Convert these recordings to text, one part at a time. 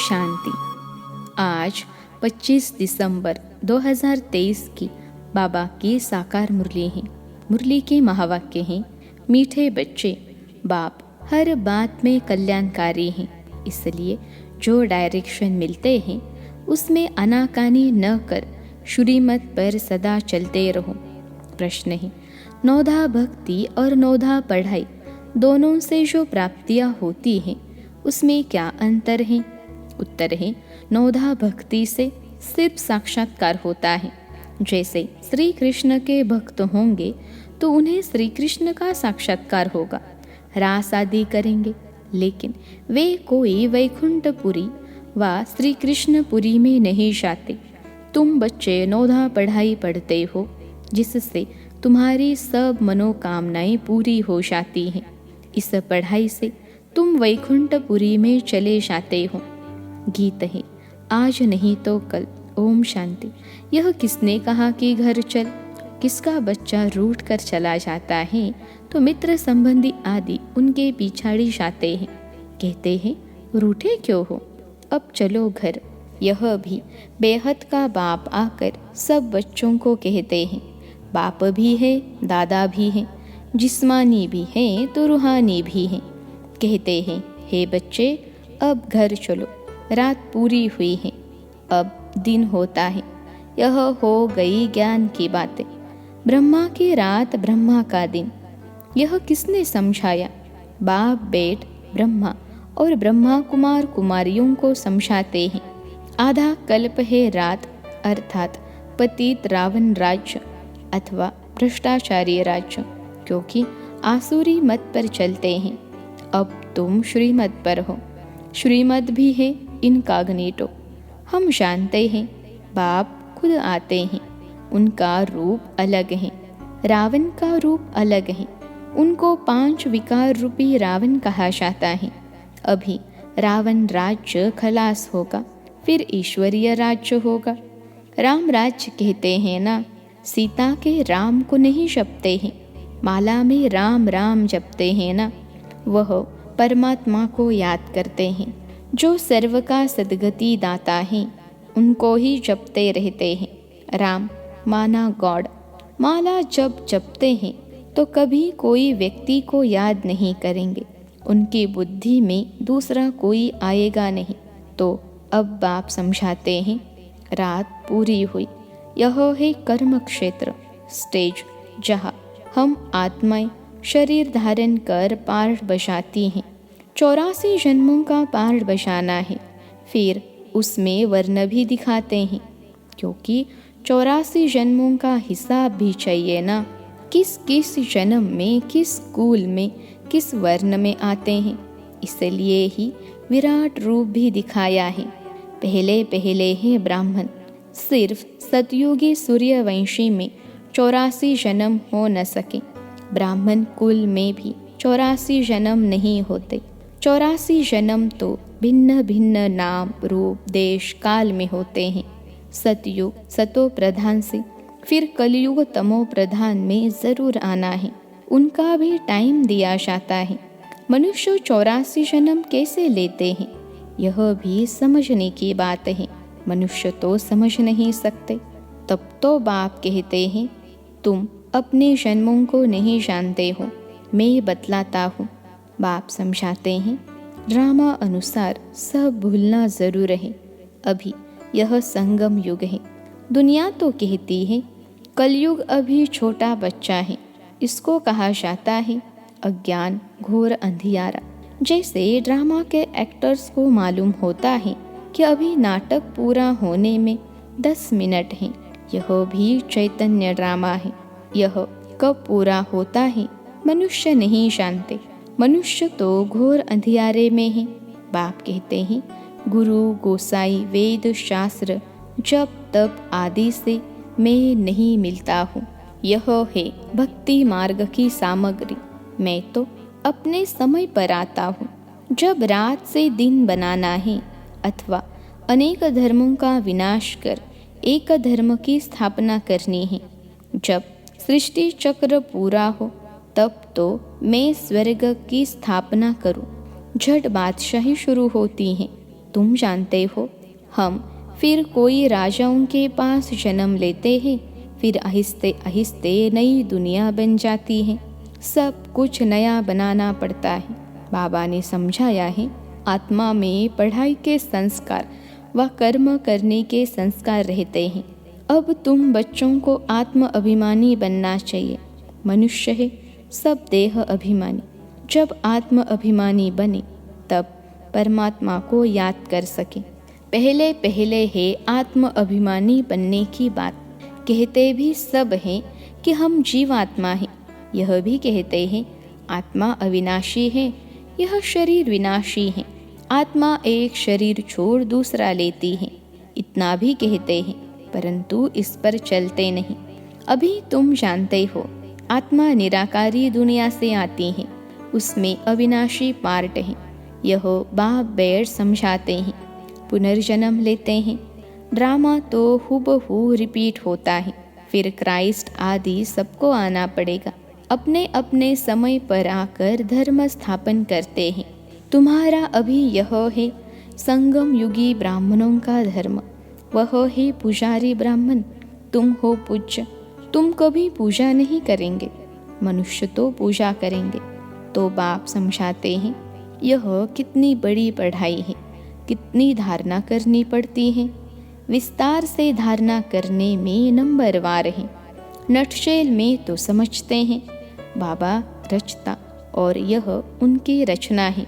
शांति। आज 25 दिसंबर 2023 की बाबा की साकार मुरली है। मुरली के महावाक्य हैं, मीठे बच्चे, बाप हर बात में कल्याणकारी हैं, इसलिए जो डायरेक्शन मिलते हैं उसमें आनाकानी न कर श्रीमत पर सदा चलते रहो। प्रश्न है, नौधा भक्ति और नौधा पढ़ाई दोनों से जो प्राप्तियाँ होती हैं उसमें क्या अंतर है? उत्तर है, नौधा भक्ति से सिर्फ साक्षात्कार होता है। जैसे श्री कृष्ण के भक्त होंगे तो उन्हें श्री कृष्ण का साक्षात्कार होगा, रास आदि करेंगे, लेकिन वे कोई वैकुंठपुरी व श्री कृष्णपुरी में नहीं जाते। तुम बच्चे नौधा पढ़ाई पढ़ते हो जिससे तुम्हारी सब मनोकामनाएं पूरी हो जाती हैं। इस पढ़ाई से तुम वैकुंठपुरी में चले जाते हो। गीत है, आज नहीं तो कल। ओम शांति। यह किसने कहा कि घर चल? किसका बच्चा रूठ कर चला जाता है तो मित्र संबंधी आदि उनके पिछाड़ी जाते हैं, कहते हैं रूठे क्यों हो, अब चलो घर। यह भी बेहद का बाप आकर सब बच्चों को कहते हैं, बाप भी है, दादा भी है, जिस्मानी भी है तो रूहानी भी है। कहते हैं, हे बच्चे अब घर चलो, रात पूरी हुई है, अब दिन होता है। यह हो गई ज्ञान की बातें। ब्रह्मा की रात, ब्रह्मा का दिन। यह किसने समझाया? बाप बेट ब्रह्मा और ब्रह्मा कुमार कुमारियों को समझाते हैं। आधा कल्प है रात, अर्थात पतित रावण राज्य अथवा भ्रष्टाचारी राज्य, क्योंकि आसुरी मत पर चलते हैं। अब तुम श्रीमत पर हो। श्रीमत भी है इनकॉग्निटो। हम जानते हैं बाप खुद आते हैं, उनका रूप अलग है, रावण का रूप अलग है। उनको 5 विकार रूपी रावण कहा जाता है। अभी रावण राज्य खलास होगा, फिर ईश्वरीय राज्य होगा। राम राज्य कहते हैं ना, सीता के राम को नहीं जपते हैं, माला में राम राम जपते हैं ना, वह परमात्मा को याद करते हैं। जो सर्व का सद्गति दाता है उनको ही जपते रहते हैं। राम माना गॉड। माला जब जपते हैं तो कभी कोई व्यक्ति को याद नहीं करेंगे, उनकी बुद्धि में दूसरा कोई आएगा नहीं। तो अब बाप समझाते हैं, रात पूरी हुई। यह है कर्म क्षेत्र, स्टेज, जहाँ हम आत्माएं शरीर धारण कर पार्ट बजाती हैं। 84 जन्मों का पार्ट बजाना है, फिर उसमें वर्ण भी दिखाते हैं, क्योंकि 84 जन्मों का हिसाब भी चाहिए ना। किस किस जन्म में, किस कुल में, किस वर्ण में आते हैं, इसलिए ही विराट रूप भी दिखाया है। पहले पहले है ब्राह्मण। सिर्फ सतयुगी सूर्यवंशी में 84 जन्म हो न सके। ब्राह्मण कुल में भी 84 जन्म नहीं होते। 84 जन्म तो भिन्न भिन्न नाम, रूप, देश, काल में होते हैं। सतयुग सतो प्रधान से फिर कलयुग तमो प्रधान में जरूर आना है, उनका भी टाइम दिया जाता है। मनुष्य 84 जन्म कैसे लेते हैं, यह भी समझने की बात है। मनुष्य तो समझ नहीं सकते। तब तो बाप कहते हैं, तुम अपने जन्मों को नहीं जानते हो, मैं बतलाता हूँ। बाप समझाते हैं, ड्रामा अनुसार सब भूलना जरूर है। अभी यह संगम युग है। दुनिया तो कहती है कलयुग अभी छोटा बच्चा है, इसको कहा जाता है अज्ञान, घोर अंधियारा। जैसे ड्रामा के एक्टर्स को मालूम होता है कि अभी नाटक पूरा होने में 10 मिनट हैं, यह भी चैतन्य ड्रामा है। यह कब पूरा होता है मनुष्य नहीं जानते। मनुष्य तो घोर अंधियारे में है। बाप कहते हैं, गुरु, गोसाई, वेद, शास्त्र, जप, तप आदि से मैं नहीं मिलता हूँ। यह है भक्ति मार्ग की सामग्री। मैं तो अपने समय पर आता हूँ। जब रात से दिन बनाना है अथवा अनेक धर्मों का विनाश कर एक धर्म की स्थापना करनी है, जब सृष्टि चक्र पूरा हो तब तो मैं स्वर्ग की स्थापना करूं। झट बादशाही शुरू होती है। तुम जानते हो, हम फिर कोई राजाओं के पास जन्म लेते हैं, फिर आहिस्ते आहिस्ते नई दुनिया बन जाती है। सब कुछ नया बनाना पड़ता है। बाबा ने समझाया है, आत्मा में पढ़ाई के संस्कार व कर्म करने के संस्कार रहते हैं। अब तुम बच्चों को आत्म अभिमानी बनना चाहिए। मनुष्य है, सब देह अभिमानी। जब आत्म अभिमानी बने तब परमात्मा को याद कर सके। पहले पहले है आत्म अभिमानी बनने की बात। कहते भी सब हैं कि हम जीवात्मा हैं। यह भी कहते हैं आत्मा अविनाशी है, यह शरीर विनाशी है। आत्मा एक शरीर छोड़ दूसरा लेती है, इतना भी कहते हैं, परंतु इस पर चलते नहीं। अभी तुम जानते हो, आत्मा निराकारी दुनिया से आती है, उसमें अविनाशी पार्ट है। यह बाप बैठ समझाते हैं। पुनर्जन्म लेते हैं। ड्रामा तो हूबहू रिपीट होता है। फिर क्राइस्ट आदि सबको आना पड़ेगा। अपने अपने समय पर आकर धर्म स्थापन करते हैं। तुम्हारा अभी यह है संगम युगी ब्राह्मणों का धर्म, वह है पुजारी ब्राह्मण। तुम हो पूज्य। तुम कभी पूजा नहीं करेंगे, मनुष्य तो पूजा करेंगे। तो बाप समझाते हैं, यह कितनी बड़ी पढ़ाई है, कितनी धारणा करनी पड़ती है। विस्तार से धारणा करने में नंबरवार है। नटशेल में तो समझते हैं बाबा रचता और यह उनकी रचना है।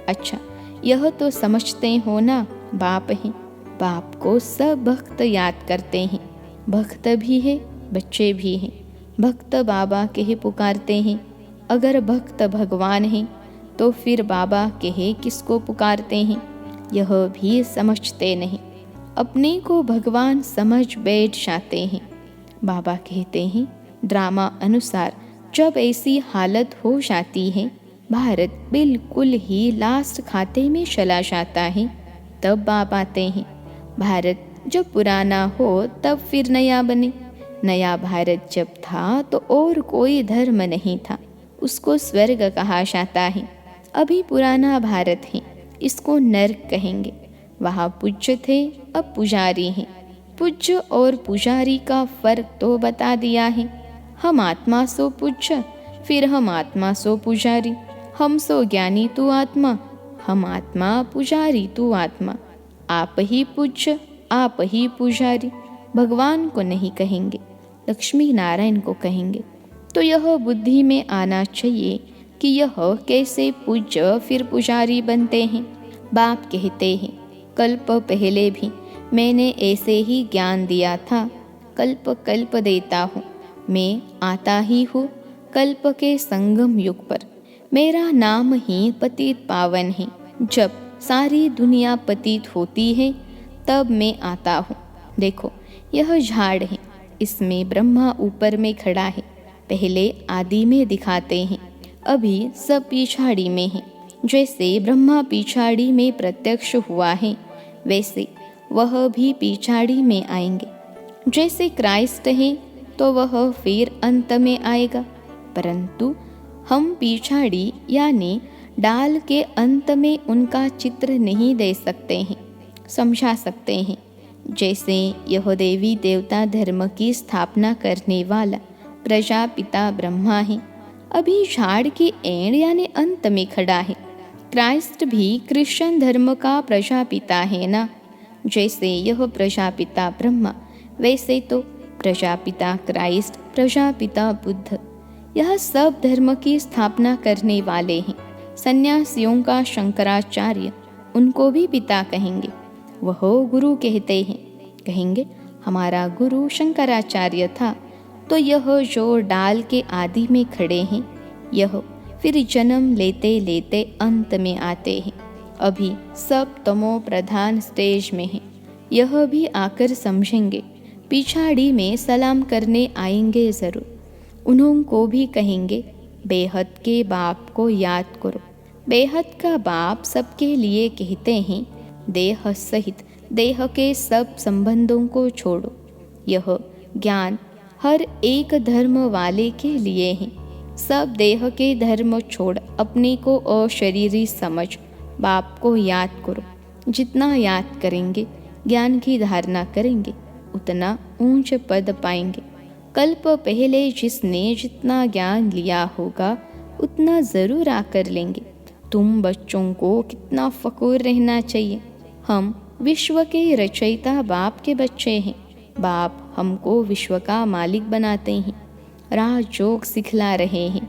अच्छा, यह तो समझते हो ना, बाप है। बाप को सब भक्त याद करते हैं। भक्त भी है, बच्चे भी हैं। भक्त बाबा के पुकारते हैं। अगर भक्त भगवान हैं तो फिर बाबा कहे किसको पुकारते हैं, यह भी समझते नहीं। अपने को भगवान समझ बैठ जाते हैं। बाबा कहते हैं, ड्रामा अनुसार जब ऐसी हालत हो जाती है, भारत बिल्कुल ही लास्ट खाते में चला जाता है, तब बाप आते हैं। भारत जब पुराना हो तब फिर नया बने। नया भारत जब था तो और कोई धर्म नहीं था, उसको स्वर्ग कहा जाता है। अभी पुराना भारत है, इसको नर्क कहेंगे। वहाँ पूज्य थे, अब पुजारी हैं। पूज्य और पुजारी का फर्क तो बता दिया है। हम आत्मा सो पूज्य, फिर हम आत्मा सो पुजारी। हम सो ज्ञानी तू आत्मा, हम आत्मा पुजारी तू आत्मा। आप ही पूज्य, आप ही पुजारी। भगवान को नहीं कहेंगे, लक्ष्मी नारायण को कहेंगे। तो यह बुद्धि में आना चाहिए कि यह कैसे पूज्य फिर पुजारी बनते हैं। बाप कहते हैं, कल्प पहले भी मैंने ऐसे ही ज्ञान दिया था। कल्प कल्प देता हूँ, मैं आता ही हूँ कल्प के संगम युग पर। मेरा नाम ही पतित पावन है। जब सारी दुनिया पतित होती है तब मैं आता हूँ। देखो, यह झाड़ है, इसमें ब्रह्मा ऊपर में खड़ा है। पहले आदि में दिखाते हैं, अभी सब पिछाड़ी में है। जैसे ब्रह्मा पिछाड़ी में प्रत्यक्ष हुआ है, वैसे वह भी पिछाड़ी में आएंगे। जैसे क्राइस्ट है तो वह फिर अंत में आएगा, परंतु हम पिछाड़ी यानी डाल के अंत में उनका चित्र नहीं दे सकते हैं, समझा सकते हैं। जैसे यह देवी देवता धर्म की स्थापना करने वाला प्रजापिता ब्रह्मा है, अभी झाड़ की एंड यानी अंत में खड़ा है। क्राइस्ट भी क्रिश्चियन धर्म का प्रजापिता है ना। जैसे यह प्रजापिता ब्रह्मा, वैसे तो प्रजापिता क्राइस्ट, प्रजापिता बुद्ध, यह सब धर्म की स्थापना करने वाले हैं। सन्यासियों का शंकराचार्य, उनको भी पिता कहेंगे। वह गुरु कहते हैं, कहेंगे हमारा गुरु शंकराचार्य था। तो यह जो डाल के आदि में खड़े हैं, यह फिर जन्म लेते लेते अंत में आते हैं। अभी सब तमो प्रधान स्टेज में है, यह भी आकर समझेंगे। पिछाड़ी में सलाम करने आएंगे ज़रूर। उन्होंने भी कहेंगे, बेहद के बाप को याद करो। बेहद का बाप सबके लिए कहते हैं, देह सहित देह के सब संबंधों को छोड़ो। यह ज्ञान हर एक धर्म वाले के लिए है। सब देह के धर्म छोड़ अपने को अशरीरी समझ, बाप को याद करो। जितना याद करेंगे, ज्ञान की धारणा करेंगे, उतना ऊंच पद पाएंगे। कल्प पहले जिसने जितना ज्ञान लिया होगा उतना ज़रूर आकर लेंगे। तुम बच्चों को कितना फ़ख्र रहना चाहिए। हम विश्व के रचयिता बाप के बच्चे हैं। बाप हमको विश्व का मालिक बनाते हैं, राजयोग सिखला रहे हैं।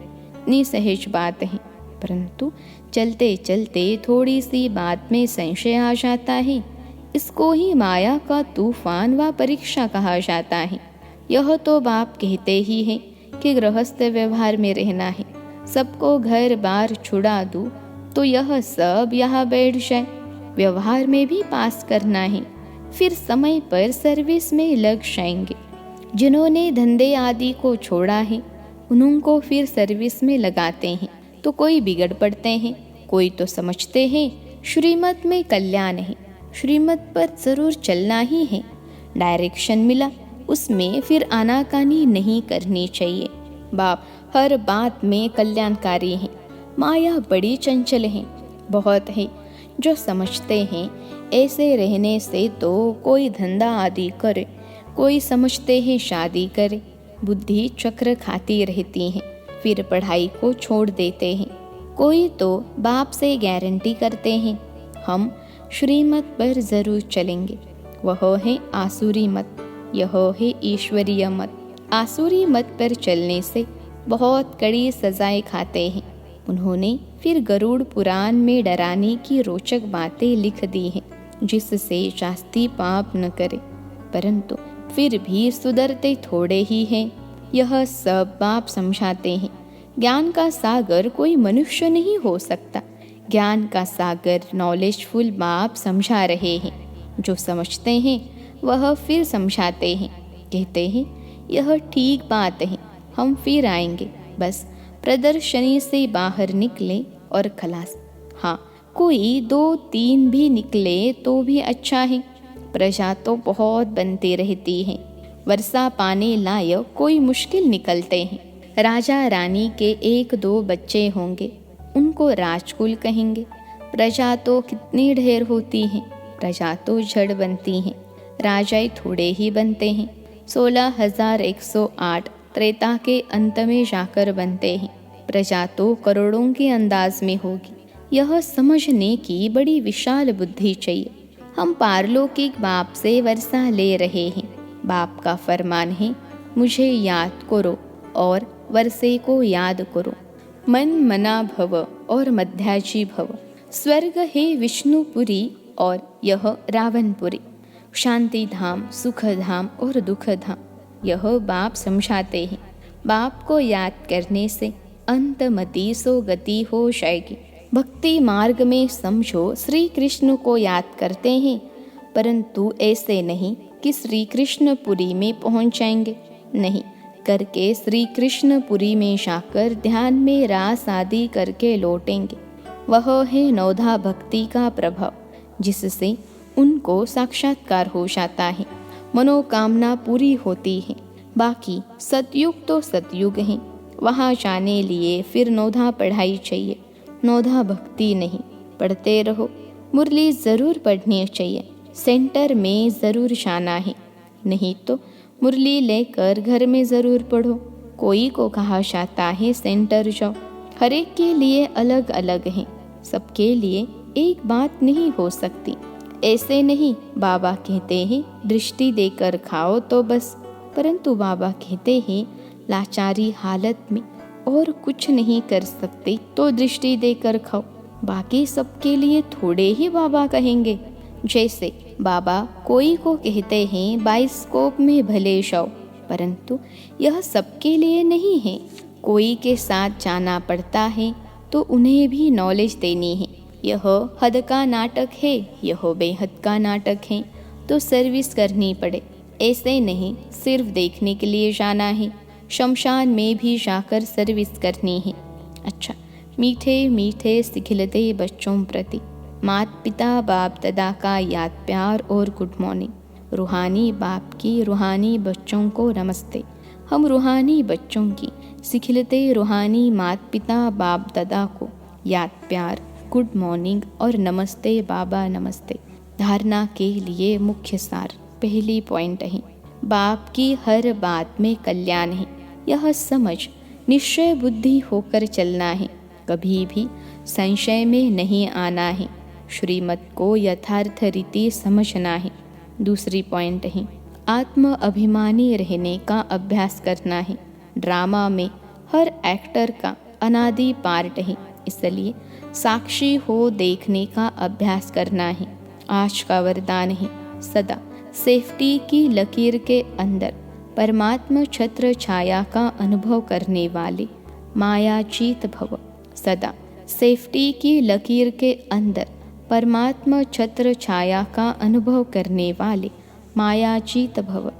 निसहज बात है, परंतु चलते चलते थोड़ी सी बात में संशय आ जाता है। इसको ही माया का तूफान व परीक्षा कहा जाता है। यह तो बाप कहते ही हैं कि गृहस्थ व्यवहार में रहना है। सबको घर बार छुड़ा दूँ तो यह सब यहाँ बैठ जाए। व्यवहार में भी पास करना है, फिर समय पर सर्विस में लग जाएंगे। जिन्होंने धंधे आदि को छोड़ा है उनको फिर सर्विस में लगाते हैं तो कोई बिगड़ पड़ते हैं, कोई तो समझते हैं श्रीमत में कल्याण है, श्रीमत पर ज़रूर चलना ही है। डायरेक्शन मिला, उसमें फिर आनाकानी नहीं करनी चाहिए। बाप हर बात में कल्याणकारी हैं। माया बड़ी चंचल है, बहुत है। जो समझते हैं ऐसे रहने से तो कोई धंधा आदि करे, कोई समझते हैं शादी करे। बुद्धि चक्र खाती रहती है, फिर पढ़ाई को छोड़ देते हैं। कोई तो बाप से गारंटी करते हैं हम श्रीमत पर ज़रूर चलेंगे। वह है आसुरी मत, यह है ईश्वरीय मत। आसुरी मत पर चलने से बहुत कड़ी सजाएं खाते हैं। उन्होंने फिर गरुड़ पुराण में डराने की रोचक बातें लिख दी हैं, जिससे जास्ती पाप न करे, परंतु फिर भी सुधरते थोड़े ही हैं। यह सब बाप समझाते हैं। ज्ञान का सागर कोई मनुष्य नहीं हो सकता। ज्ञान का सागर नॉलेजफुल बाप समझा रहे हैं। जो समझते हैं वह फिर समझाते हैं, कहते हैं यह ठीक बात है, हम फिर आएंगे। बस प्रदर्शनी से बाहर निकले और खलास। हाँ, कोई 2-3 भी निकले तो भी अच्छा है। प्रजा तो बहुत बनती रहती है। वर्षा पाने लायक कोई मुश्किल निकलते हैं। राजा रानी के 1-2 बच्चे होंगे, उनको राजकुल कहेंगे। प्रजा तो कितनी ढेर होती है, प्रजा तो जड़ बनती हैं। राजाएं थोड़े ही बनते हैं। 16,108 त्रेता के अंत में जाकर बनते हैं। प्रजा तो करोड़ों के अंदाज में होगी। यह समझने की बड़ी विशाल बुद्धि चाहिए। हम पारलौकिक बाप से वर्षा ले रहे हैं। बाप का फरमान है, मुझे याद करो और वर्षे को याद करो। मन मना भव और मध्याजी भव। स्वर्ग है विष्णुपुरी और यह रावणपुरी। शांति धाम, सुख धाम और दुख धाम, यह बाप समझाते हैं। बाप को याद करने से अंतमति सो गति हो जाएगी। भक्ति मार्ग में समझो श्री कृष्ण को याद करते हैं, परंतु ऐसे नहीं कि श्री कृष्णपुरी में पहुंच जाएंगे। नहीं, करके श्री कृष्णपुरी में जाकर ध्यान में रास आदि करके लौटेंगे। वह है नौधा भक्ति का प्रभाव, जिससे उनको साक्षात्कार हो जाता है, मनोकामना पूरी होती है। बाकी सतयुग तो सतयुग है, वहाँ जाने लिए फिर नौधा पढ़ाई चाहिए, नौधा भक्ति नहीं। पढ़ते रहो, मुरली ज़रूर पढ़नी चाहिए, सेंटर में ज़रूर जाना है। नहीं तो मुरली लेकर घर में ज़रूर पढ़ो। कोई को कहा जाता है सेंटर जाओ। हर एक के लिए अलग अलग है, सबके लिए एक बात नहीं हो सकती। ऐसे नहीं, बाबा कहते हैं दृष्टि देकर खाओ तो बस, परंतु बाबा कहते हैं लाचारी हालत में और कुछ नहीं कर सकते तो दृष्टि देकर खाओ। बाकी सबके लिए थोड़े ही बाबा कहेंगे। जैसे बाबा कोई को कहते हैं बाइस्कोप में भले जाओ, परंतु यह सबके लिए नहीं है। कोई के साथ जाना पड़ता है तो उन्हें भी नॉलेज देनी है। यह हद का नाटक है, यह बेहद का नाटक है, तो सर्विस करनी पड़े। ऐसे नहीं सिर्फ देखने के लिए जाना है, शमशान में भी जाकर सर्विस करनी है। अच्छा, मीठे मीठे सिखिलते बच्चों प्रति मात पिता बाप दादा का याद प्यार और गुड मॉर्निंग। रूहानी बाप की रूहानी बच्चों को नमस्ते। हम रूहानी बच्चों की सिखिलते रूहानी मात पिता बाप दादा को याद प्यार गुड मॉर्निंग और नमस्ते बाबा नमस्ते। धारणा के लिए मुख्य सार। पहली पॉइंट है, बाप की हर बात में कल्याण है। यह समझ निश्चय बुद्धि होकर चलना है, कभी भी संशय में नहीं आना है, श्रीमत को यथार्थ रीति समझना है। दूसरी पॉइंट है, आत्म अभिमानी रहने का अभ्यास करना है। ड्रामा में हर एक्टर का अनादि पार्ट है, इसलिए साक्षी हो देखने का अभ्यास करना है। आज का वरदान है, सदा सेफ्टी की लकीर के अंदर परमात्मा छत्र छाया का अनुभव करने वाले मायाचीत भव। सदा सेफ्टी की लकीर के अंदर परमात्मा छत्र छाया का अनुभव करने वाले मायाचीत भव।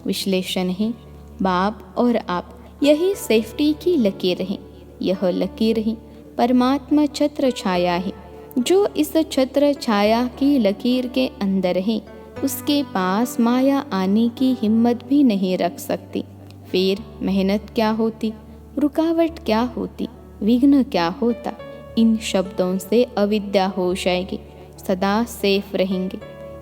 विश्लेषण है, बाप और आप यही सेफ्टी की लकीर है। यह लकीर ही परमात्मा छत्र छाया है। जो इस छत्र छाया की लकीर के अंदर है, उसके पास माया आने की हिम्मत भी नहीं रख सकती। फिर मेहनत क्या होती, रुकावट क्या होती, विघ्न क्या होता। इन शब्दों से अविद्या हो जाएगी। सदा सेफ रहेंगे,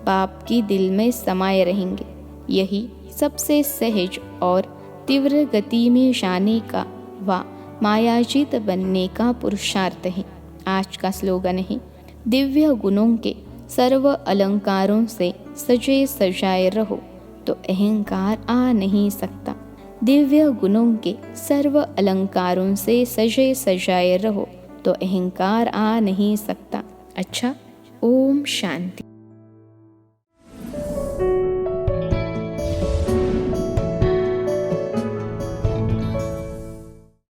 बाप की दिल में समाये रहेंगे। यही सबसे सहज और तीव्र गति में जाने का व मायाजीत बनने का पुरुषार्थ है। आज का स्लोगन है, दिव्य गुणों के सर्व अलंकारों से सजे सजाए रहो तो अहंकार आ नहीं सकता। दिव्य गुणों के सर्व अलंकारों से सजे सजाए रहो तो अहंकार आ नहीं सकता। अच्छा, ओम शांति।